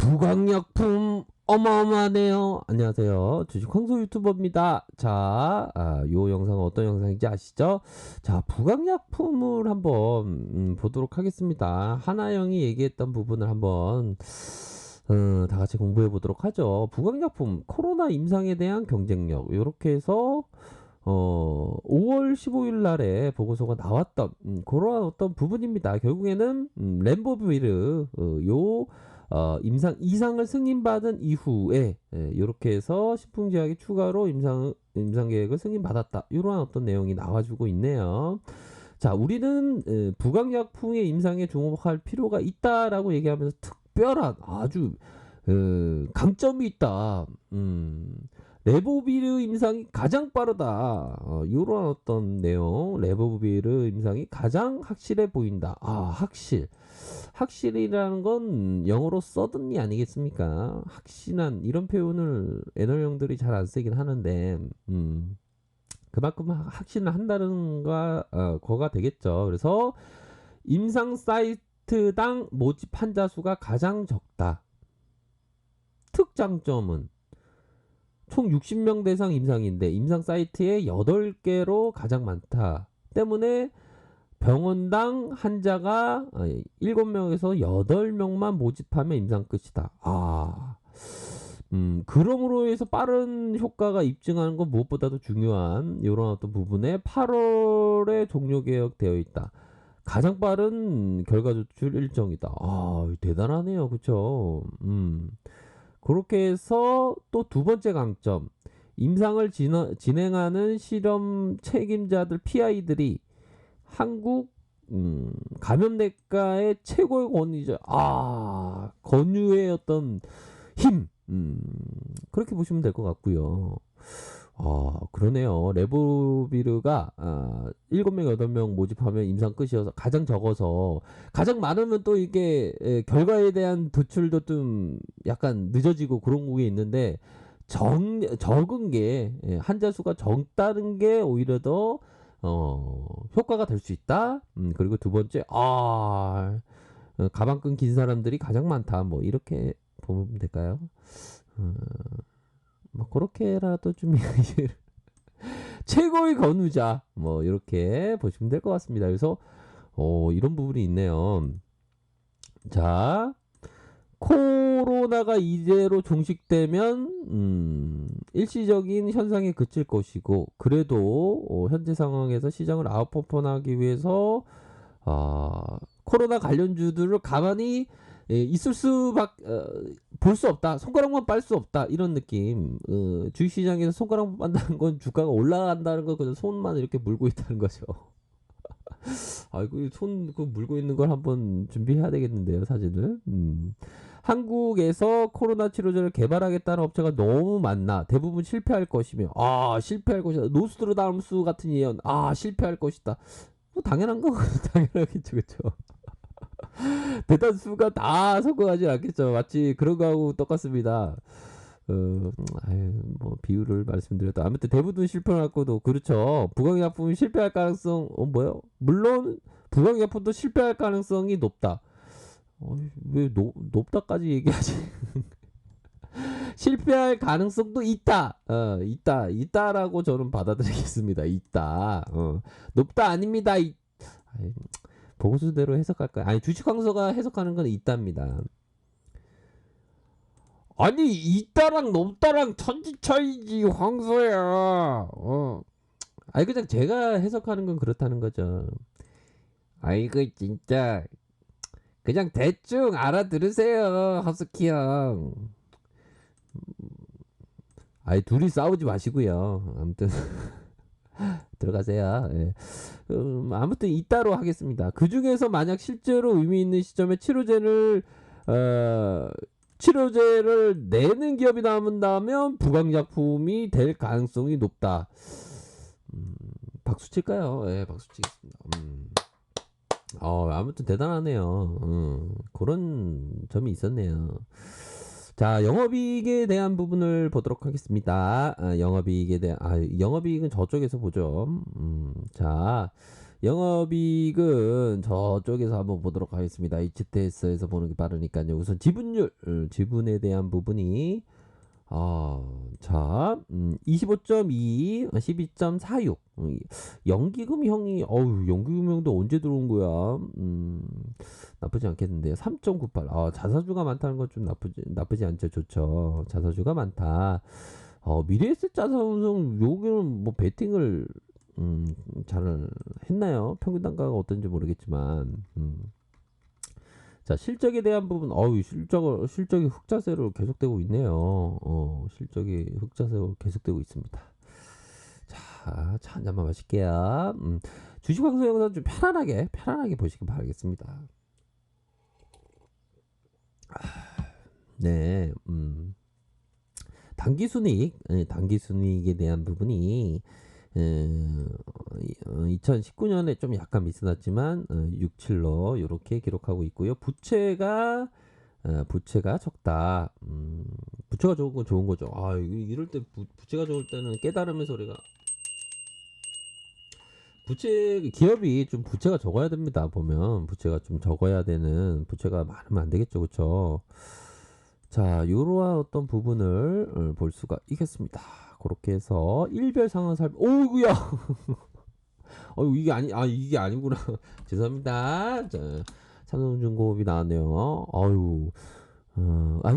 부강약품 어마어마하네요. 안녕하세요. 주식 황소 유튜버입니다. 자, 요 영상은 어떤 영상인지 아시죠? 자, 부강약품을 한번 보도록 하겠습니다. 하나영이 얘기했던 부분을 한번 다 같이 공부해 보도록 하죠. 부강약품 코로나 임상에 대한 경쟁력 이렇게 해서 5월 15일 날에 보고서가 나왔던 그런 어떤 부분입니다. 결국에는 렘보비르 임상 이상을 승인받은 이후에 이렇게 해서 식품제약이 추가로 임상 계획을 승인받았다. 이러한 어떤 내용이 나와주고 있네요. 자, 우리는 부강약품의 임상에 주목할 필요가 있다라고 얘기하면서 특별한 아주 강점이 있다. 레보비르 임상이 가장 빠르다. 이런 어떤 내용, 레보비르 임상이 가장 확실해 보인다. 확실이라는 건 영어로 서든이 아니겠습니까? 확신한 이런 표현을 애널형들이 잘 안 쓰긴 하는데, 그만큼 확신을 한다는 거가 되겠죠. 그래서 임상 사이트당 모집 환자 수가 가장 적다. 특장점은 총 60명 대상 임상인데 임상 사이트에 8개로 가장 많다. 때문에 병원당 환자가 7명에서 8명만 모집하면 임상 끝이다. 그러므로 해서 빠른 효과가 입증하는 건 무엇보다도 중요한 이런 어떤 부분에 8월에 종료 계획되어 있다. 가장 빠른 결과 조출 일정이다. 대단하네요. 그쵸? 그렇게 해서 또 두 번째 강점, 임상을 진행하는 실험 책임자들 PI들이 한국 감염내과의 최고의 권위자, 권유의 어떤 힘, 그렇게 보시면 될 것 같고요. 그러네요. 레보비르가 7명, 8명 모집하면 임상 끝이어서 가장 적어서 가장 많으면 또 이게 결과에 대한 도출도 좀 약간 늦어지고 그런 게 있는데 적은 게 환자 수가 적다는 게 오히려 더 효과가 될 수 있다. 그리고 두 번째 가방끈 긴 사람들이 가장 많다. 뭐 이렇게 보면 될까요? 뭐 그렇게라도 좀 최고의 권위자 뭐 이렇게 보시면 될 것 같습니다. 그래서 이런 부분이 있네요. 자, 코로나가 이대로 종식되면 일시적인 현상에 그칠 것이고 그래도 현재 상황에서 시장을 아웃퍼폼하기 위해서 코로나 관련주들을 가만히 있을 볼 수 없다. 손가락만 빨 수 없다. 이런 느낌. 주식시장에서 손가락만 빤다는 건 주가가 올라간다는 거 그냥 손만 이렇게 물고 있다는 거죠. 아이고 손 물고 있는 걸 한번 준비해야 되겠는데요, 사진을. 한국에서 코로나 치료제를 개발하겠다는 업체가 너무 많나 대부분 실패할 것이며 실패할 것이다. 노스트라다무스 같은 예언 실패할 것이다. 뭐 당연한 거 당연하겠죠, 그렇죠. 대다수가 다 성공하지 않겠죠. 마치 그런 거하고 똑같습니다. 뭐 비유를 말씀드렸다. 아무튼 대부분 실패할 거도 그렇죠. 부강약품이 실패할 가능성 뭐요? 물론 부강약품도 실패할 가능성이 높다. 왜 높다까지 얘기하지? 실패할 가능성도 있다. 있다라고 저는 받아들이겠습니다. 있다. 높다 아닙니다. 보고서대로 해석할까요? 아니 주식황소가 해석하는 건 있답니다. 아니 있다랑 높다랑 천지 차이지 황소야. 아니 그냥 제가 해석하는 건 그렇다는 거죠. 아이고 진짜 그냥 대충 알아들으세요 허스키 형. 아니 둘이 싸우지 마시고요. 아무튼 들어가세요. 예. 아무튼 이따로 하겠습니다. 그 중에서 만약 실제로 의미 있는 시점에 치료제를 내는 기업이 남은다면 부강약품이 될 가능성이 높다. 박수 칠까요? 예, 박수 치겠습니다. 아무튼 대단하네요. 그런 점이 있었네요. 자, 영업이익에 대한 부분을 보도록 하겠습니다. 영업이익에 대한 영업이익은 저쪽에서 보죠. 자, 영업이익은 저쪽에서 한번 보도록 하겠습니다. HTS에서 보는 게 빠르니까요. 우선 지분율, 지분에 대한 부분이 자, 25.2, 12.46. 연기금형이, 연기금형도 언제 들어온 거야? 나쁘지 않겠는데요. 3.98. 자사주가 많다는 건 좀 나쁘지 않죠. 좋죠. 자사주가 많다. 미래에셋 자산운용, 여기는 뭐 베팅을, 잘 했나요? 평균 단가가 어떤지 모르겠지만, 자, 실적에 대한 부분, 실적이 흑자세로 계속되고 있네요. 실적이 흑자세로 계속되고 있습니다. 자, 차 한 잔만 마실게요. 주식 방송 영상 좀 편안하게 보시기 바라겠습니다. 네, 단기 순이익에 대한 부분이 2019년에 좀 약간 미스났지만 6, 7로 이렇게 기록하고 있고요. 부채가 적다. 부채가 적은 건 좋은 거죠. 이럴 때 부채가 적을 때는 깨달음의 소리가. 기업이 좀 부채가 적어야 됩니다. 보면 부채가 좀 적어야 되는, 부채가 많으면 안 되겠죠, 그렇죠? 자, 이러한 어떤 부분을 볼 수가 있겠습니다. 그렇게 해서 일별 상황 오이구야. 이게 아니구나. 죄송합니다. 자, 삼성중공업이 나왔네요.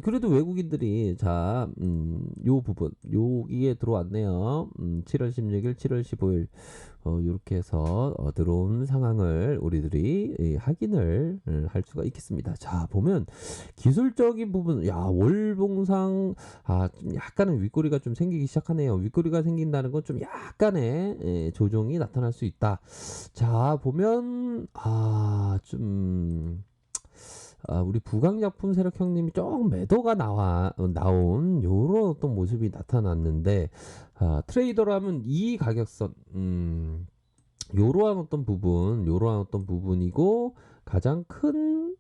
그래도 외국인들이, 자, 요 부분, 여기에 들어왔네요. 7월 16일, 7월 15일, 요렇게 해서, 들어온 상황을 우리들이 확인을 할 수가 있겠습니다. 자, 보면, 기술적인 부분, 월봉상, 좀 약간은 윗꼬리가 좀 생기기 시작하네요. 윗꼬리가 생긴다는 건 좀 약간의 조정이 나타날 수 있다. 자, 보면, 우리 부강약품 세력 형님이 조금 매도가 나온 요런 어떤 모습이 나타났는데, 트레이더라면 이 가격선, 요러한 어떤 부분이고, 가장 큰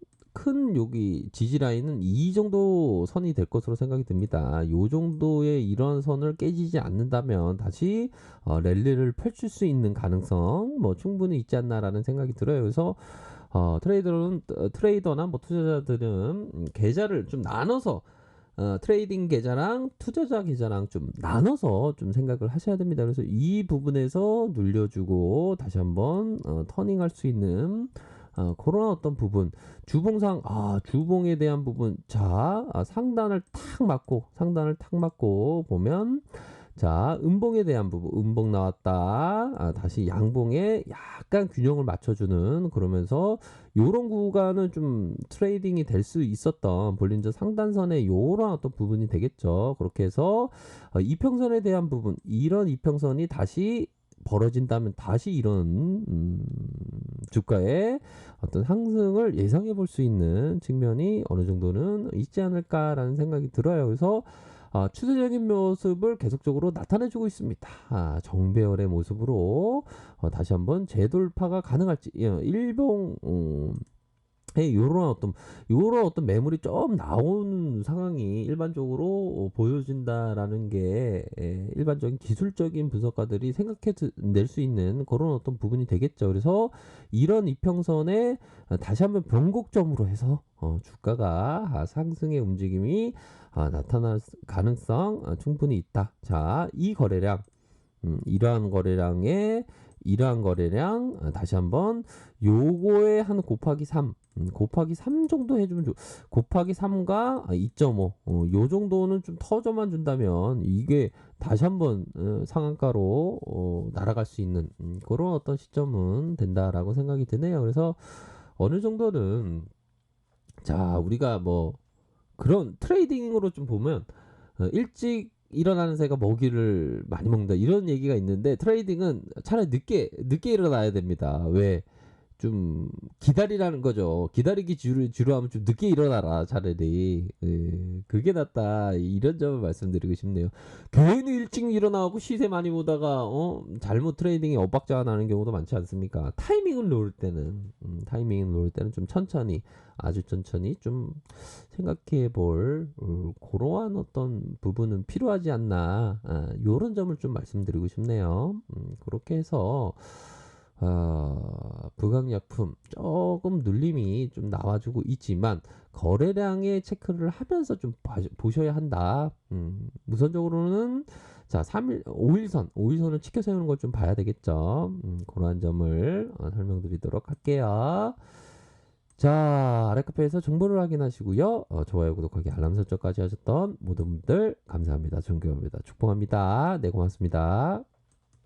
여기 지지 라인은 이 정도 선이 될 것으로 생각이 듭니다. 요 정도의 이런 선을 깨지지 않는다면 다시 랠리를 펼칠 수 있는 가능성 뭐 충분히 있지 않나라는 생각이 들어요. 그래서 트레이더나 뭐 투자자들은 계좌를 좀 나눠서, 트레이딩 계좌랑 투자자 계좌랑 좀 나눠서 좀 생각을 하셔야 됩니다. 그래서 이 부분에서 눌려주고 다시 한번 터닝할 수 있는 그런 어떤 부분, 주봉에 대한 부분, 자, 상단을 탁 맞고 보면, 자, 음봉에 대한 부분, 음봉 나왔다. 다시 양봉에 약간 균형을 맞춰주는, 그러면서 요런 구간은 좀 트레이딩이 될 수 있었던 볼린저 상단선의 요런 어떤 부분이 되겠죠. 그렇게 해서 이평선에 대한 부분, 이런 이평선이 다시 벌어진다면 다시 이런 주가의 어떤 상승을 예상해 볼 수 있는 측면이 어느 정도는 있지 않을까라는 생각이 들어요. 그래서 추세적인 모습을 계속적으로 나타내주고 있습니다. 정배열의 모습으로 다시 한번 재돌파가 가능할지, 일봉 요런 어떤 매물이 좀 나온 상황이 일반적으로 보여진다라는 게, 일반적인 기술적인 분석가들이 생각해 낼 수 있는 그런 어떤 부분이 되겠죠. 그래서 이런 이평선에 다시 한번 변곡점으로 해서 주가가 상승의 움직임이 나타날 가능성 충분히 있다. 자, 이 거래량, 이러한 거래량 다시 한번 요거에 한 곱하기 3, 곱하기 3 정도 해주면 곱하기 3과 2.5, 요 정도는 좀 터져만 준다면 이게 다시 한번 상한가로 날아갈 수 있는 그런 어떤 시점은 된다라고 생각이 드네요. 그래서 어느 정도는, 자, 우리가 뭐 그런 트레이딩으로 좀 보면 일찍 일어나는 새가 먹이를 많이 먹는다 이런 얘기가 있는데, 트레이딩은 차라리 늦게 일어나야 됩니다. 왜? 좀 기다리라는 거죠. 기다리기 주로 하면 좀 늦게 일어나라 차라리. 그게 낫다, 이런 점을 말씀드리고 싶네요. 괜히 일찍 일어나고 시세 많이 보다가 잘못 트레이딩에 엇박자가 나는 경우도 많지 않습니까? 타이밍을 놓을 때는 좀 천천히, 아주 천천히 좀 생각해 볼 그러한 어떤 부분은 필요하지 않나, 요런 점을 좀 말씀드리고 싶네요. 그렇게 해서 부강약품 조금 눌림이 좀 나와주고 있지만 거래량의 체크를 하면서 좀 보셔야 한다. 우선적으로는 자 3일 5일선을 지켜 세우는 걸 좀 봐야 되겠죠. 그러한 점을 설명드리도록 할게요. 자, 아래 카페에서 정보를 확인하시고요. 좋아요, 구독하기, 알람 설정까지 하셨던 모든 분들 감사합니다. 존경합니다. 축복합니다. 네, 고맙습니다.